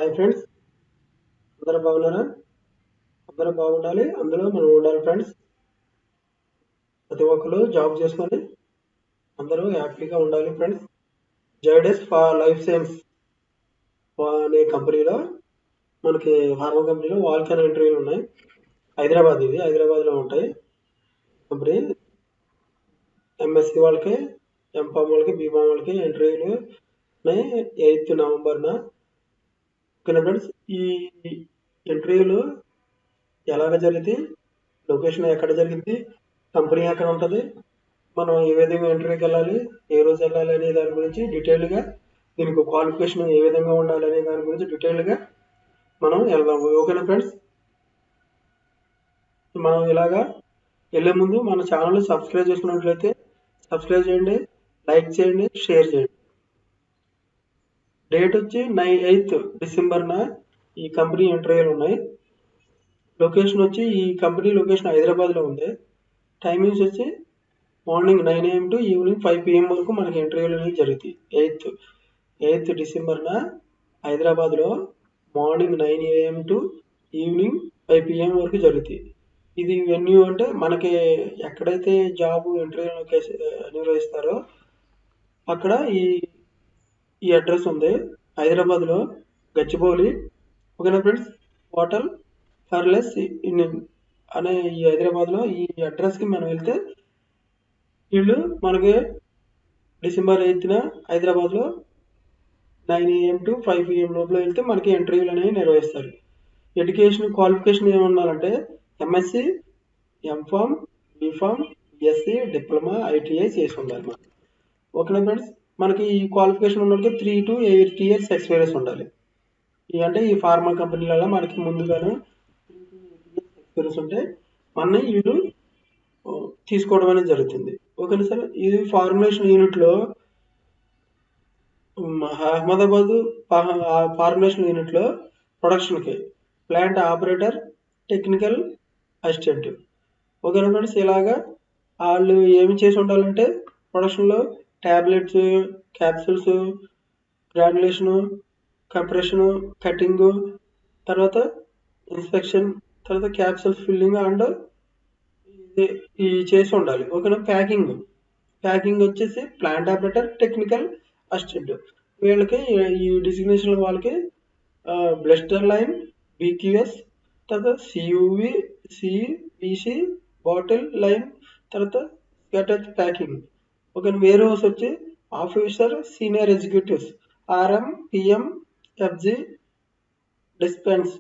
Hi friends, అందరూ బాగున్నారా? అందరూ బాగుండాలి, అందులో మనం ఉండాలి ఫ్రెండ్స్. ప్రతి ఒక్కరు జాబ్ చేసుకొని అందరూ హ్యాపీగా ఉండాలి friends. Zydus for life science అనే కంపెనీలో మనకి ఫార్మా కంపెనీలో వాల్కన్ ఇంటర్వ్యూలు ఉన్నాయి. హైదరాబాద్లో ఉంటాయి కంపెనీ. ఎంఎస్సి వాళ్ళకి, ఎంఫామ్ వాళ్ళకి, బీఫామ్ వాళ్ళకి ఇంటర్వ్యూలు ఉన్నాయి 8th నవంబర్న. ఓకేనా ఫ్రెండ్స్, ఈ ఇంటర్వ్యూలు ఎలాగ జరిగింది, లొకేషన్ ఎక్కడ జరిగింది, కంపెనీ ఎక్కడ ఉంటుంది, మనం ఏ విధంగా ఇంటర్వ్యూకి వెళ్ళాలి, ఏ రోజు వెళ్ళాలి అనే దాని గురించి డీటెయిల్గా, దీనికి క్వాలిఫికేషన్ ఏ విధంగా ఉండాలి అనే దాని గురించి డీటెయిల్గా మనం వెళ్దాము. ఓకేనా ఫ్రెండ్స్, మనం ఇలాగా వెళ్ళే ముందు మన ఛానల్ సబ్స్క్రైబ్ చేసుకున్నట్లయితే సబ్స్క్రైబ్ చేయండి, లైక్ చేయండి, షేర్ చేయండి. డేట్ వచ్చి 8th డిసెంబర్న ఈ కంపెనీ ఇంటర్వ్యూలు ఉన్నాయి. లొకేషన్ వచ్చి ఈ కంపెనీ లొకేషన్ హైదరాబాద్లో ఉంది. టైమింగ్స్ వచ్చి morning 9 AM to evening 5 PM వరకు మనకి ఇంటర్వ్యూలు అనేవి జరుగుతాయి. 8th డిసెంబర్న హైదరాబాద్లో morning 9 AM to evening 5 PM వరకు జరుగుతాయి. ఇది వెన్యూ అంటే మనకి ఎక్కడైతే జాబ్ ఇంటర్వ్యూ నిర్వహిస్తారో అక్కడ ఈ అడ్రస్ ఉంది, హైదరాబాద్లో గచ్చిబౌలి. ఓకేనా ఫ్రెండ్స్, హోటల్ ఫర్లెస్ ఇన్ అనే ఈ హైదరాబాద్లో ఈ అడ్రస్కి మనం వెళ్తే వీళ్ళు మనకి డిసెంబర్ 8న హైదరాబాద్లో 9 AM టు 5 PM లోపల వెళ్తే మనకి ఇంటర్వ్యూలు అనేవి నిర్వహిస్తారు. ఎడ్యుకేషన్ క్వాలిఫికేషన్ ఏమన్నారంటే MSc, MPharm, BPharm, BSc, diploma, ITI చేసి ఉండాలి మనం. ఓకేనా ఫ్రెండ్స్, మనకి ఈ క్వాలిఫికేషన్ ఉన్నకి 3 to 8 years ఎక్స్పీరియన్స్ ఉండాలి. అంటే ఈ ఫార్మా కంపెనీలలో మనకి ముందుగానే ఎక్స్పీరియన్స్ ఉంటే మన వీళ్ళు తీసుకోవడం అనేది జరుగుతుంది. ఓకేనా సార్, ఇది ఫార్ములేషన్ యూనిట్లో అహ్మదాబాద్ ఫార్ములేషన్ యూనిట్లో ప్రొడక్షన్కి ప్లాంట్ ఆపరేటర్, టెక్నికల్ అసిస్టెంట్. ఓకేనా ఫ్రెండ్స్, ఇలాగా వాళ్ళు ఏమి చేసి ఉండాలంటే ప్రొడక్షన్లో ట్యాబ్లెట్స్, క్యాప్సూల్స్, గ్రాడ్యులేషను, కంప్రెషను, కటింగు, తర్వాత ఇన్స్పెక్షన్, తర్వాత క్యాప్సూల్స్ ఫిల్లింగ్ అండ్ ఇది చేసి ఉండాలి. ఓకేనా, ప్యాకింగ్ వచ్చేసి ప్లాంట్ ఆపరేటర్, టెక్నికల్ అసిస్టెంట్. వీళ్ళకి ఈ డిసిగ్నేషన్ వాళ్ళకి బ్లస్టర్ లైన్, బీక్యూఎస్, తర్వాత సియువి, సిబిసి, బాటిల్ లైన్, తర్వాత స్కటచ్ ప్యాకింగ్. ఓకే, వేరే హౌస్ వచ్చి officer, senior executives, RM, PM, FG, dispense,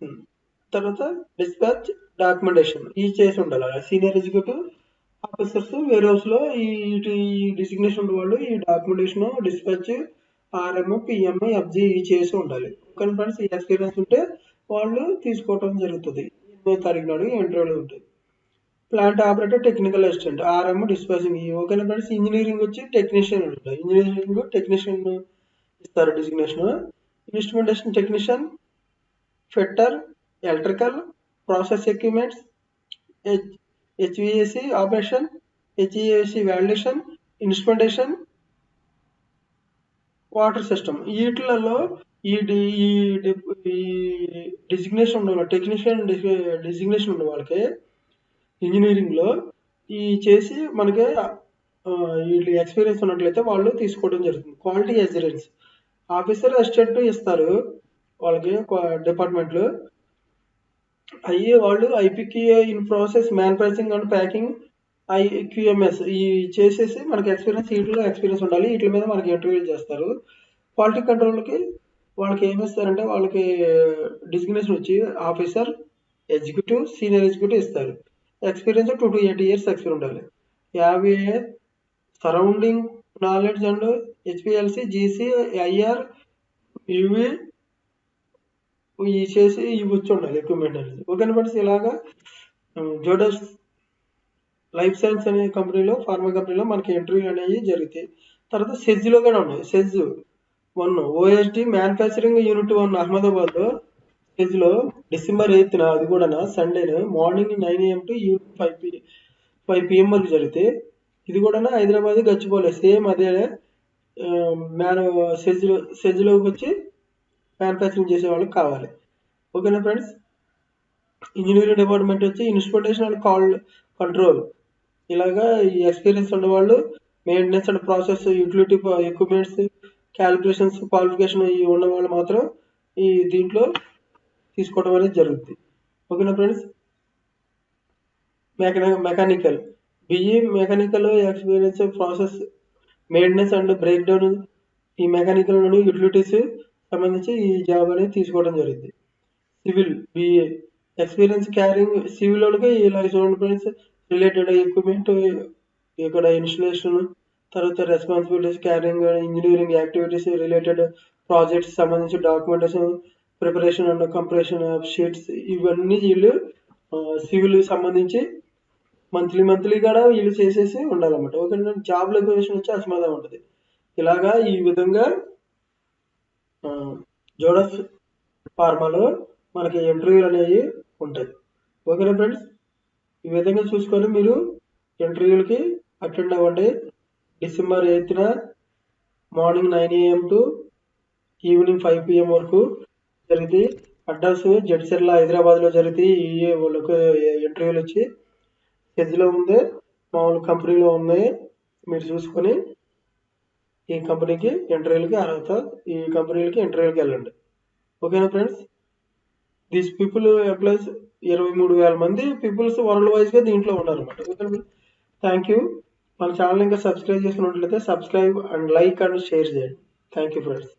తర్వాత డిస్పాచ్, డాక్యుమెంటేషన్ ఇవి చేసి ఉండాలి. సీనియర్ ఎగ్జిక్యూటివ్ ఆఫీసర్స్ వేరే హౌస్లో ఈ డిసిగ్నేషన్ వాళ్ళు ఈ documentation, dispatch, RM, PM, FG ఇవి చేసి ఉండాలి. ఓకే ఫ్రెండ్స్, ఈ ఎక్స్పీరియన్స్ ఉంటే వాళ్ళు తీసుకోవటం జరుగుతుంది. 8వ తారీఖు నాడు ఇంటర్వ్యూలు ఉంటుంది. Plant operator, technical assistant, R M, dispatching. ఓకేనా ఫ్రెండ్స్, ఇంజనీరింగ్ వచ్చి టెక్నీషియన్ ఉంటుంది. ఇంజనీరింగ్ టెక్నీషియన్ ఇస్తారు designation. Instrumentation technician, fitter, electrical, process equipments, H V A C operation, H E A C valuation, instrumentation, water system. వీటిలలో ఈ డిజిగ్నేషన్ ఉన్న టెక్నీషియన్ డిజిగ్నేషన్ ఉన్న వాళ్ళకి ఇంజనీరింగ్లో ఈ చేసి మనకి వీళ్ళు ఎక్స్పీరియన్స్ ఉన్నట్లయితే వాళ్ళు తీసుకోవడం జరుగుతుంది. క్వాలిటీ అష్యూరెన్స్ ఆఫీసర్, అసిస్టెంట్ ఇస్తారు వాళ్ళకి డిపార్ట్మెంట్లో. అయ్యి వాళ్ళు I P Q A in process manufacturing and packing, I Q M S ఈ చేసేసి మనకి ఎక్స్పీరియన్స్, వీటిలో ఎక్స్పీరియన్స్ ఉండాలి. వీటి మీద మనకి ఇంటర్వ్యూలు చేస్తారు. క్వాలిటీ కంట్రోల్కి వాళ్ళకి ఏమి ఇస్తారంటే వాళ్ళకి డిజిగ్నేషన్ వచ్చి ఆఫీసర్, ఎగ్జిక్యూటివ్, సీనియర్ ఎగ్జిక్యూటివ్ ఇస్తారు. ఎక్స్పీరియన్స్ 2 to 8 years ఎక్స్పీరియన్స్ ఉండాలి. 50 surrounding knowledge and HPLC, GC, IR, UV ఇవి చేసి ఇవి వచ్చి ఉండాలి ఎక్విప్మెంట్ అనేది. ఓకేనా ఫ్రెండ్స్, ఇలాగా జోడస్ లైఫ్ సైన్స్ అనే కంపెనీలో, ఫార్మా కంపెనీలో మనకి ఇంటర్వ్యూ అనేవి జరుగుతాయి. తర్వాత సెజ్లో కూడా ఉన్నాయి. సెజ్ 1 ఓఎస్డి మ్యానుఫ్యాక్చరింగ్ యూనిట్ 1 అహ్మదాబాద్లో సెజ్లో డిసెంబర్ 8న అది కూడా సండేను morning 9 AM to evening 5 PM వరకు జరిగితే ఇది కూడా హైదరాబాద్ గచ్చిబౌలి సేమ్ అదే. సెజ్లోకి వచ్చి మ్యానుఫ్యాక్చరింగ్ చేసే వాళ్ళకి కావాలి. ఓకేనా ఫ్రెండ్స్. ఇంజనీరింగ్ డిపార్ట్మెంట్ వచ్చి ఇన్స్ట్రుమెంటేషన్ అండ్ కంట్రోల్. ఇలాగా ఈ ఎక్స్పీరియన్స్ ఉన్న వాళ్ళు maintenance and process, utility equipments, calculations, qualification ఇవి ఉన్న వాళ్ళు మాత్రం ఈ దీంట్లో తీసుకోవడం అనేది జరుగుతుంది. ఓకేనా friends. Mechanical B E mechanical experience process maintenance and breakdown ఈ మెకానికల్ నుండి యూటిలిటీస్ సంబంధించి ఈ జాబ్ అనేది తీసుకోవడం జరుగుతుంది. Civil B A experience carrying civil వాళ్ళకి ఇలా చూడండి ఫ్రెండ్స్, రిలేటెడ్ ఎక్విప్మెంట్ ఇక్కడ ఇన్స్టలేషన్, తర్వాత responsibilities carrying engineering activities related projects సంబంధించి documentation preparation and compression of sheets ఇవన్నీ వీళ్ళు సివిల్ సంబంధించి మంత్లీ కూడా వీళ్ళు చేసేసి ఉండాలన్నమాట. ఓకేనా. జాబ్ లొకేషన్ వచ్చి అస్మాదా ఉంటుంది. ఇలాగా ఈ విధంగా జోడస్ ఫార్మాలో మనకి ఇంటర్వ్యూలు అనేవి ఉంటాయి. ఓకేనా ఫ్రెండ్స్. ఈ విధంగా చూసుకొని మీరు ఇంటర్వ్యూలకి అటెండ్ అవ్వండి. December 8th morning 9 AM to evening 5 PM వరకు జరిగింది. అడ్రస్ జడ్చర్ల హైదరాబాద్లో జరిగింది. ఈ ఇంటర్వ్యూలు వచ్చి హెజ్లో ఉంది, మామూలు కంపెనీలో ఉన్నాయి. మీరు చూసుకొని ఈ కంపెనీకి ఇంటర్వ్యూలకి అర్హత, ఈ కంపెనీలకి ఇంటర్వ్యూలకి వెళ్ళండి. ఓకేనా ఫ్రెండ్స్. దీస్ పీపుల్ ఎంప్లాయీస్ 23,000 మంది పీపుల్స్ వరల్డ్ వైజ్గా దీంట్లో ఉన్నారన్నమాట. ఓకేనా. Thank you. మన ఛానల్ ఇంకా సబ్స్క్రైబ్ చేసుకున్నట్లయితే subscribe and like and share చేయండి. Thank you friends.